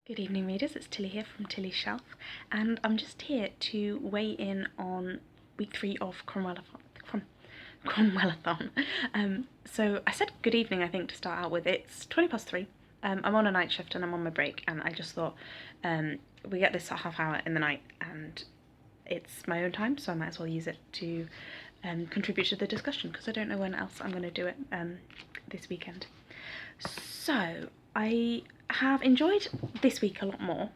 Good evening, readers. It's Tilly here from Tilly's Shelf, and I'm just here to weigh in on week 3 of Cromwellathon. So I said good evening, I think, to start out with. It's 3:20. I'm on a night shift and I'm on my break, and I just thought we get this half hour in the night, and it's my own time, so I might as well use it to contribute to the discussion, because I don't know when else I'm going to do it this weekend. So I have enjoyed this week a lot more.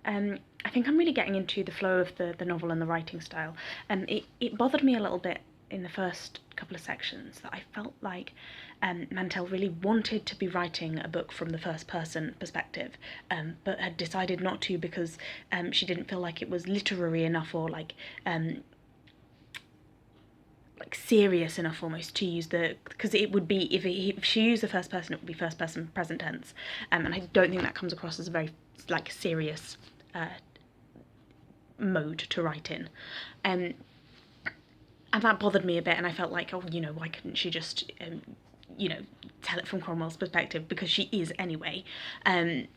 I think I'm really getting into the flow of the novel and the writing style. It bothered me a little bit in the first couple of sections that I felt like Mantel really wanted to be writing a book from the first person perspective, but had decided not to because she didn't feel like it was literary enough, or like serious enough almost to use because it would be, if she used the first person, it would be first person present tense, and I don't think that comes across as a very serious mode to write in, and that bothered me a bit, and I felt like, why couldn't she just tell it from Cromwell's perspective, because she is anyway, and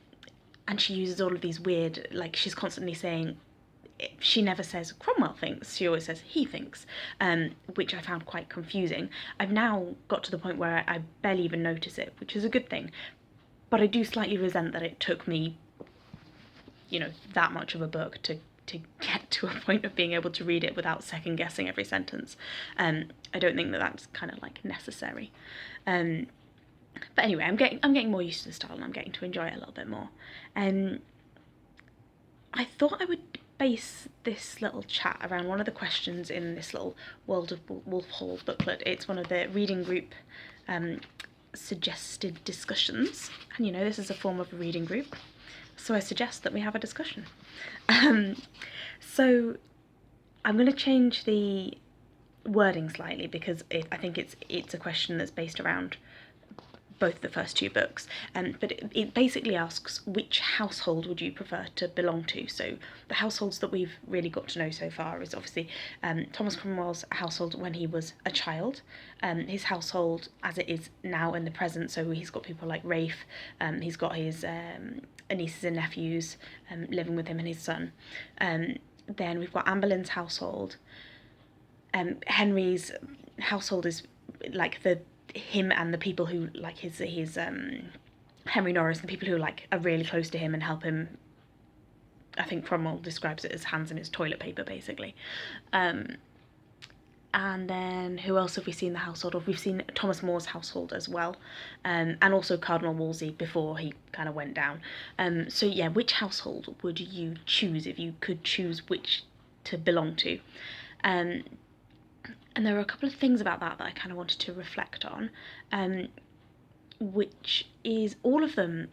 she uses all of these weird, she's constantly saying, she never says Cromwell thinks, she always says he thinks, which I found quite confusing. I've now got to the point where I barely even notice it, which is a good thing, but I do slightly resent that it took me, that much of a book to get to a point of being able to read it without second guessing every sentence. I don't think that's kind of necessary. But anyway, I'm getting more used to the style, and I'm getting to enjoy it a little bit more. I thought I would base this little chat around one of the questions in this little World of Wolf Hall booklet. It's one of the reading group suggested discussions, and this is a form of a reading group, so I suggest that we have a discussion. So I'm going to change the wording slightly, because I think it's a question that's based around both the first two books, but it basically asks, which household would you prefer to belong to? So the households that we've really got to know so far is obviously Thomas Cromwell's household when he was a child, his household as it is now in the present, so he's got people like Rafe, he's got his nieces and nephews living with him and his son, then we've got Anne Boleyn's household. Henry's household is him and the people who his Henry Norris, and the people who are really close to him and help him. I think Cromwell describes it as hands in his toilet paper, basically. And then who else have we seen the household of? We've seen Thomas More's household as well, and also Cardinal Wolsey before he kind of went down. So yeah, which household would you choose if you could choose which to belong to? And there are a couple of things about that I kind of wanted to reflect on, which is all of them.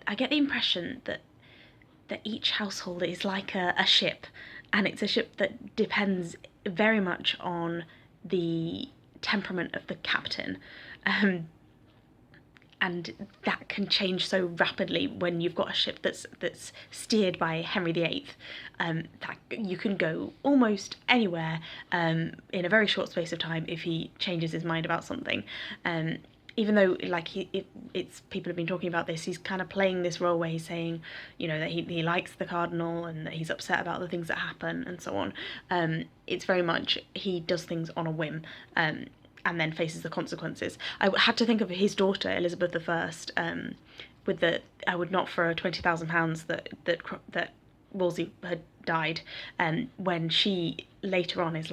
I get the impression that each household is like a ship, and it's a ship that depends very much on the temperament of the captain. And that can change so rapidly when you've got a ship that's steered by Henry VIII, that you can go almost anywhere in a very short space of time if he changes his mind about something. Even though it's people have been talking about this, he's kind of playing this role where he's saying, that he likes the cardinal and that he's upset about the things that happen and so on. It's very much he does things on a whim. And then faces the consequences. I had to think of his daughter Elizabeth I, with the I would not for £20,000 that Wolsey had died, when she later on is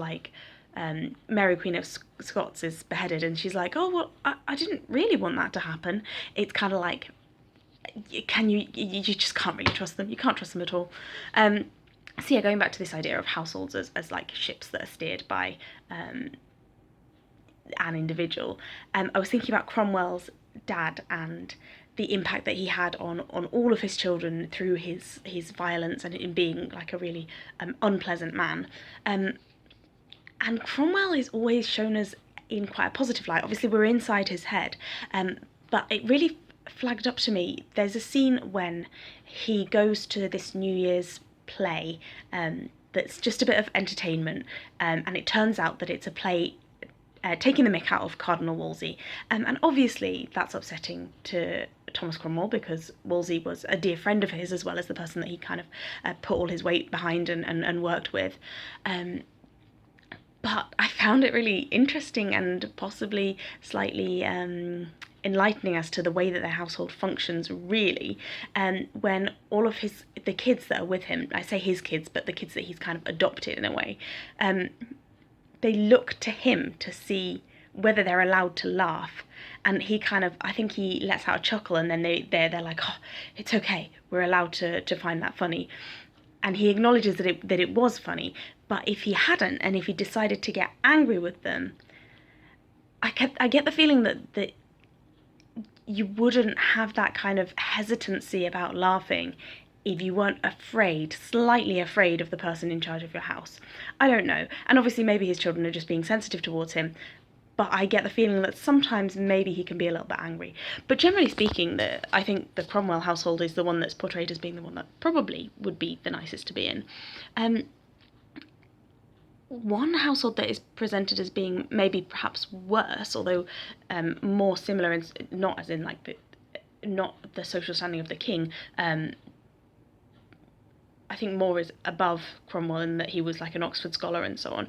Mary Queen of Scots is beheaded, and she's like, oh well, I didn't really want that to happen. It's kind of you just can't really trust them. You can't trust them at all. So yeah, going back to this idea of households as ships that are steered by an individual, I was thinking about Cromwell's dad and the impact that he had on all of his children through his violence and in being a really unpleasant man. And Cromwell is always shown as in quite a positive light. Obviously we're inside his head, but it really flagged up to me. There's a scene when he goes to this New Year's play that's just a bit of entertainment, and it turns out that it's a play taking the mick out of Cardinal Wolsey, and obviously that's upsetting to Thomas Cromwell, because Wolsey was a dear friend of his, as well as the person that he kind of put all his weight behind and worked with. But I found it really interesting and possibly slightly enlightening as to the way that their household functions, really. When all of the kids that are with him, I say his kids, but the kids that he's kind of adopted in a way, they look to him to see whether they're allowed to laugh. And he kind of, I think he lets out a chuckle, and then they're like, oh, it's okay, we're allowed to find that funny. And he acknowledges that it was funny. But if he hadn't, and if he decided to get angry with them, I get the feeling that you wouldn't have that kind of hesitancy about laughing if you weren't slightly afraid of the person in charge of your house. I don't know. And obviously maybe his children are just being sensitive towards him, but I get the feeling that sometimes maybe he can be a little bit angry. But generally speaking, I think the Cromwell household is the one that's portrayed as being the one that probably would be the nicest to be in. One household that is presented as being maybe perhaps worse, although more similar, and not as in like not the social standing of the king. I think More is above Cromwell in that he was like an Oxford scholar and so on.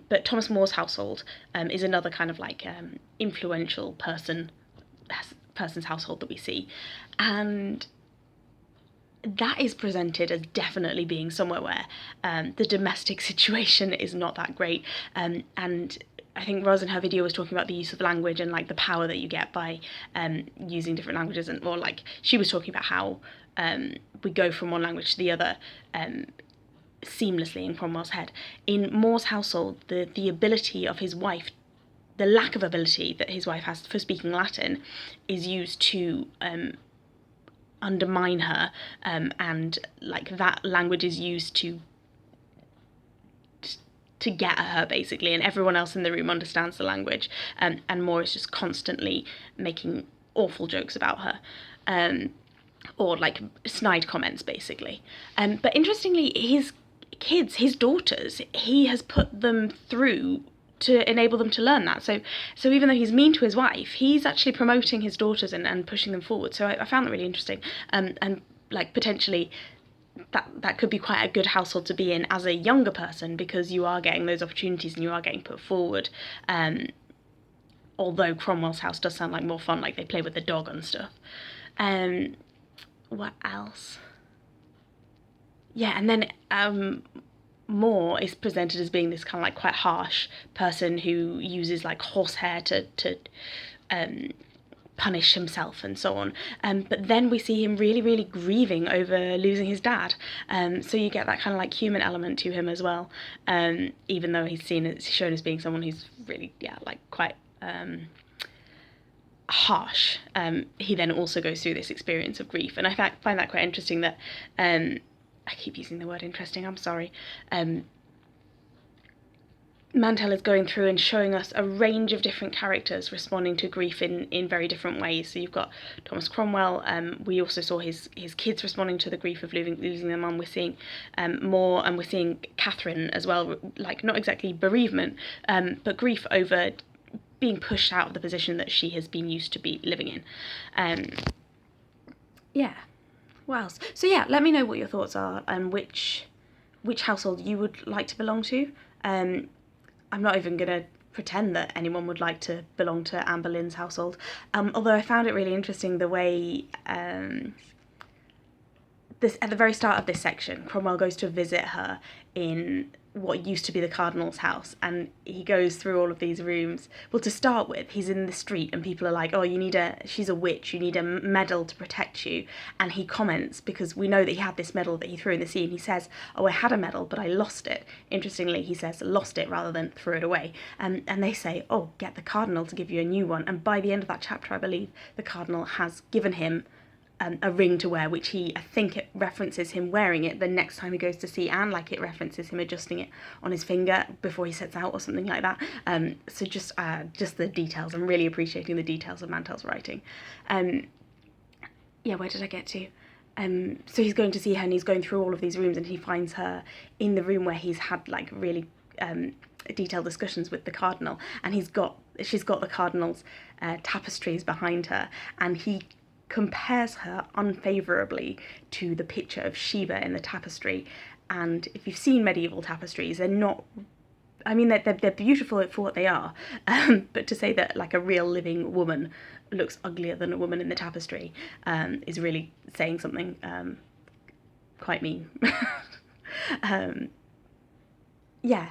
But Thomas More's household is another kind of like influential person's household that we see, and that is presented as definitely being somewhere where the domestic situation is not that great. And I think Roz in her video was talking about the use of language and like the power that you get by using different languages, or like she was talking about how we go from one language to the other seamlessly in Cromwell's head. In More's household, the ability of his wife, the lack of ability that his wife has for speaking Latin, is used to undermine her, and like that language is used to get at her basically, and everyone else in the room understands the language, and More is just constantly making awful jokes about her, or like snide comments basically. But interestingly, his kids, his daughters, he has put them through to enable them to learn that. So even though he's mean to his wife, he's actually promoting his daughters and pushing them forward. So I found that really interesting, and like potentially that could be quite a good household to be in as a younger person, because you are getting those opportunities and you are getting put forward. Although Cromwell's house does sound like more fun, like they play with the dog and stuff. What else? Yeah, and then More is presented as being this kind of like quite harsh person who uses like horsehair to punish himself and so on. But then we see him really, really grieving over losing his dad. So you get that kind of like human element to him as well. Even though he's shown as being someone who's really, like quite harsh. He then also goes through this experience of grief. And I find that quite interesting that, I keep using the word interesting, I'm sorry. Mantel is going through and showing us a range of different characters responding to grief in very different ways. So you've got Thomas Cromwell. We also saw his kids responding to the grief of losing their mum. We're seeing More, and we're seeing Catherine as well, like not exactly bereavement, but grief over being pushed out of the position that she has been used to be living in. Yeah. What else? So yeah, let me know what your thoughts are and which household you would like to belong to. I'm not even going to pretend that anyone would like to belong to Anne Boleyn's household, although I found it really interesting the way this at the very start of this section, Cromwell goes to visit her in what used to be the Cardinal's house, and he goes through all of these rooms. Well, to start with, he's in the street and people are like, oh, she's a witch, you need a medal to protect you. And he comments, because we know that he had this medal that he threw in the sea, and he says, oh, I had a medal, but I lost it. Interestingly, he says lost it rather than threw it away. And they say, oh, get the Cardinal to give you a new one. And by the end of that chapter, I believe, the Cardinal has given him a ring to wear, which I think it references him wearing it the next time he goes to see Anne, like it references him adjusting it on his finger before he sets out or something like that. So just the details. I'm really appreciating the details of Mantel's writing. Where did I get to? So he's going to see her and he's going through all of these rooms, and he finds her in the room where he's had like really detailed discussions with the Cardinal, and she's got the Cardinal's tapestries behind her, and he compares her unfavourably to the picture of Shiva in the tapestry. And if you've seen medieval tapestries, they're not, I mean, they're beautiful for what they are, but to say that like a real living woman looks uglier than a woman in the tapestry is really saying something quite mean. Yeah,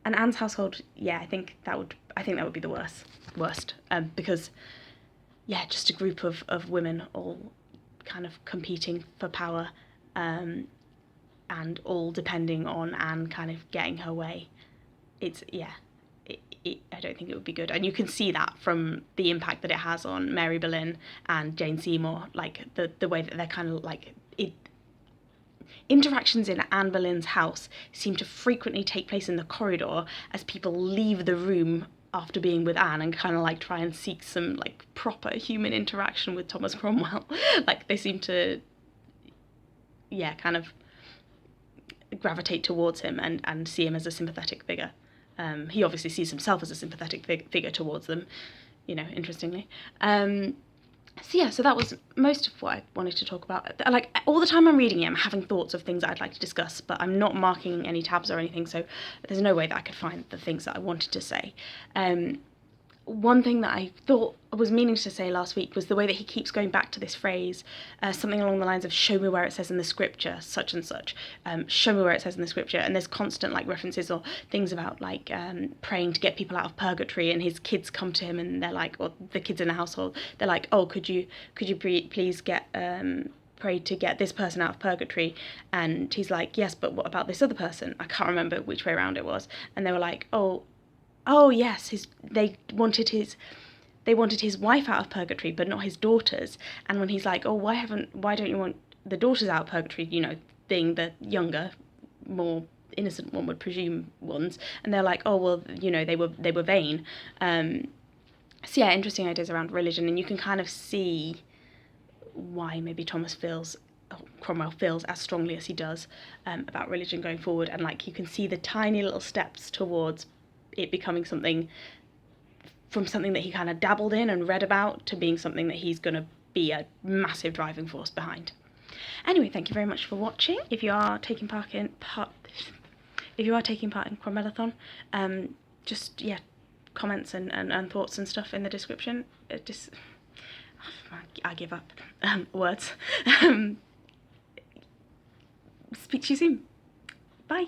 and Anne's household, yeah, I think that would be the worst, because yeah, just a group of women all kind of competing for power, and all depending on Anne kind of getting her way. It's, yeah, I don't think it would be good. And you can see that from the impact that it has on Mary Boleyn and Jane Seymour, like the way that they're kind of like it. Interactions in Anne Boleyn's house seem to frequently take place in the corridor as people leave the room after being with Anne and kind of like try and seek some like proper human interaction with Thomas Cromwell. Like they seem to, yeah, kind of gravitate towards him and see him as a sympathetic figure. He obviously sees himself as a sympathetic figure towards them, you know, interestingly. So yeah, so that was most of what I wanted to talk about. Like, all the time I'm reading it, I'm having thoughts of things that I'd like to discuss, but I'm not marking any tabs or anything, so there's no way that I could find the things that I wanted to say. One thing that I thought I was meaning to say last week was the way that he keeps going back to this phrase, something along the lines of "show me where it says in the scripture such and such," show me where it says in the scripture, and there's constant like references or things about like praying to get people out of purgatory, and his kids come to him and they're like, or the kids in the household, they're like, oh, could you please get pray to get this person out of purgatory, and he's like, yes, but what about this other person? I can't remember which way around it was, and they were like, oh yes, they wanted his wife out of purgatory, but not his daughters. And when he's like, oh, why don't you want the daughters out of purgatory? You know, being the younger, more innocent, one would presume, ones. And they're like, oh well, you know, they were vain. So yeah, interesting ideas around religion, and you can kind of see why maybe Cromwell feels as strongly as he does about religion going forward, and like you can see the tiny little steps towards it becoming something that he kind of dabbled in and read about to being something that he's going to be a massive driving force behind. Anyway, thank you very much for watching. If you are taking part in Cromwellathon, just yeah, comments and thoughts and stuff in the description. I give up. Words. Speak to you soon. Bye.